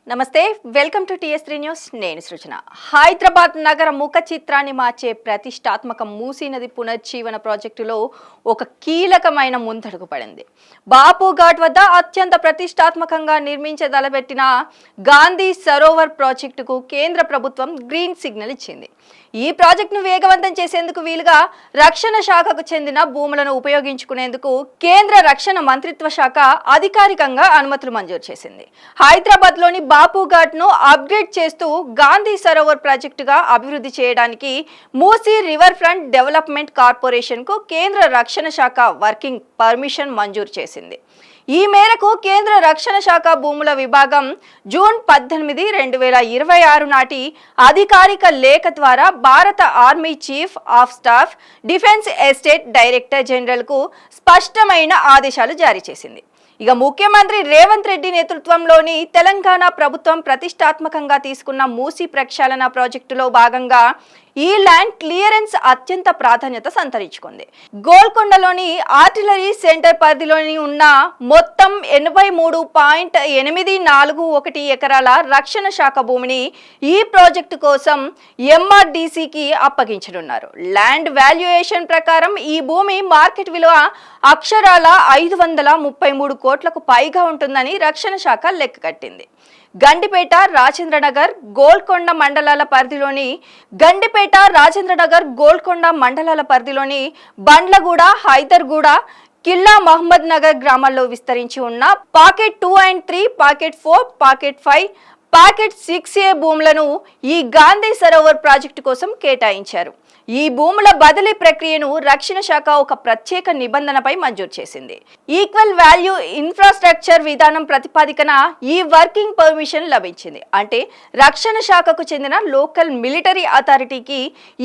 నమస్తే welcome to టీఎస్3 news నేను సృజన హైదరాబాద్ నగర ముఖ చిత్రాన్ని మార్చే ప్రతిష్టాత్మక మూసీ నది పునర్జీవన ప్రాజెక్టులో ఒక కీలకమైన ముందడుగు పడింది. బాపు ఘాట్ వద్ద అత్యంత ప్రతిష్టాత్మకంగా నిర్మించదలబెట్టిన గాంధీ సరోవర్ ప్రాజెక్టుకు కేంద్ర ప్రభుత్వం గ్రీన్ సిగ్నల్ ఇచ్చింది. ఈ ప్రాజెక్టును వేగవంతం చేసేందుకు వీలుగా రక్షణ శాఖకు చెందిన భూములను ఉపయోగించుకునేందుకు కేంద్ర రక్షణ మంత్రిత్వ శాఖ అధికారికంగా అనుమతులు మంజూరు చేసింది. హైదరాబాద్లోని బాపు ఘాట్ను అప్గ్రేడ్ చేస్తూ గాంధీ సరోవర్ ప్రాజెక్టుగా అభివృద్ధి చేయడానికి మూసీ రివర్ ఫ్రంట్ డెవలప్మెంట్ కార్పొరేషన్కు కేంద్ర రక్షణ శాఖ వర్కింగ్ పర్మిషన్ మంజూరు చేసింది. ఈ మేరకు కేంద్ర రక్షణ శాఖ భూముల విభాగం జూన్ 18, 2026 నాటి అధికారిక లేఖ ద్వారా భారత army chief of staff, defence estate director జనరల్కు స్పష్టమైన ఆదేశాలు జారీ చేసింది. ఇక ముఖ్యమంత్రి రేవంత్ రెడ్డి నేతృత్వంలోని తెలంగాణ ప్రభుత్వం ప్రతిష్టాత్మకంగా తీసుకున్న మూసీ ప్రక్షాళన ప్రాజెక్టులో భాగంగా ఈ ల్యాండ్ క్లియరెన్స్ అత్యంత ప్రాధాన్యత సంతరించుకుంది. గోల్కొండలోని ఆర్టిలరీ సెంటర్ పరిధిలోని ఉన్న మొత్తం 83.841 ఎకరాల రక్షణ శాఖ భూమిని ఈ ప్రాజెక్టు కోసం ఎంఆర్డీసీకి అప్పగించనున్నారు. ల్యాండ్ వాల్యుయేషన్ ప్రకారం ఈ భూమి మార్కెట్ విలువ అక్షరాల 533 కోట్లకు పైగా ఉంటుందని రక్షణ శాఖ లెక్క కట్టింది. గండిపేట, రాజేంద్రనగర్, గోల్కొండ మండలాల పరిధిలోని బండ్లగూడ, హైదర్గూడ, కిల్లా మహమ్మద్ నగర్ గ్రామాల్లో విస్తరించి ఉన్న pocket 2 and 3, pocket 4, pocket 5, pocket 6A భూములను ఈ గాంధీ సరోవర్ ప్రాజెక్టు కోసం కేటాయించారు. ఈ భూముల బదిలీ ప్రక్రియను రక్షణ శాఖ ఒక ప్రత్యేక నిబంధనపై మంజూరు చేసింది. ఈక్వల్ వాల్యూ ఇన్ఫ్రాస్ట్రక్చర్ విధానం ప్రతిపాదికన ఈ వర్కింగ్ పర్మిషన్ లభించింది. అంటే రక్షణ శాఖకు చెందిన లోకల్ మిలిటరీ అథారిటీకి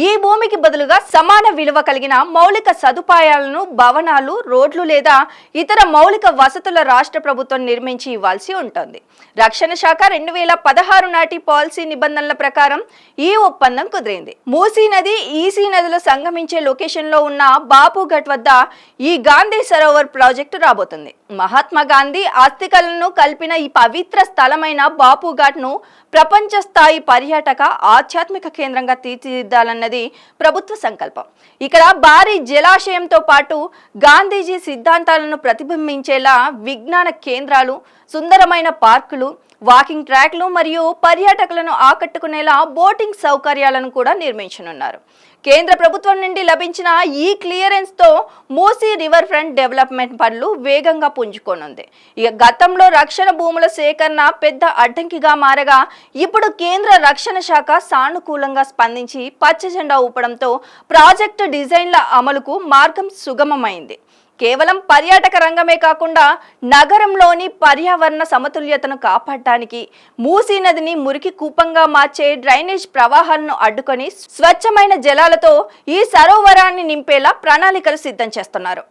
ఈ భూమికి బదులుగా సమాన విలువ కలిగిన మౌలిక సదుపాయాలను, భవనాలు, రోడ్లు లేదా ఇతర మౌలిక వసతుల రాష్ట్ర ప్రభుత్వం నిర్మించి ఇవ్వాల్సి ఉంటుంది. రక్షణ శాఖ 2016 నాటి పాలసీ నిబంధనల ప్రకారం ఈ ఒప్పందం కుదిరింది. మూసీ నది ఈసీ నదిలో సంగమించే లొకేషన్ లో ఉన్న బాపు ఘాట్ వద్ద ఈ గాంధీ సరోవర్ ప్రాజెక్టు రాబోతుంది. మహాత్మా గాంధీ అస్థికలను కలిపిన ఈ పవిత్ర స్థలమైన బాపు ఘాట్ ను ప్రపంచ స్థాయి పర్యాటక ఆధ్యాత్మిక కేంద్రంగా తీర్చిదిద్దాలన్నది ప్రభుత్వ సంకల్పం. ఇక్కడ భారీ జలాశయంతో పాటు గాంధీజీ సిద్ధాంతాలను ప్రతిబింబించేలా విజ్ఞాన కేంద్రాలు, సుందరమైన పార్కులు, వాకింగ్ ట్రాక్లు మరియు పర్యాటకులను ఆకట్టుకునేలా బోటింగ్ సౌకర్యాలను కూడా నిర్మించనున్నారు. కేంద్ర ప్రభుత్వం నుండి లభించిన ఈ క్లియరెన్స్ తో మూసీ రివర్ ఫ్రంట్ డెవలప్మెంట్ పనులు వేగంగా పుంజుకోనుంది. ఇక గతంలో రక్షణ భూముల సేకరణ పెద్ద అడ్డంకిగా మారగా ఇప్పుడు కేంద్ర రక్షణ శాఖ సానుకూలంగా స్పందించి పచ్చ జెండా ఊపడంతో ప్రాజెక్టు డిజైన్ల అమలుకు మార్గం సుగమమైంది. కేవలం పర్యాటక రంగమే కాకుండా నగరంలోని పర్యావరణ సమతుల్యతను కాపాడటానికి మూసీ నదిని మురికి కూపంగా మార్చే డ్రైనేజ్ ప్రవాహాలను అడ్డుకొని స్వచ్ఛమైన జలాలతో ఈ సరోవరాన్ని నింపేలా ప్రణాళికలు సిద్ధం చేస్తున్నారు.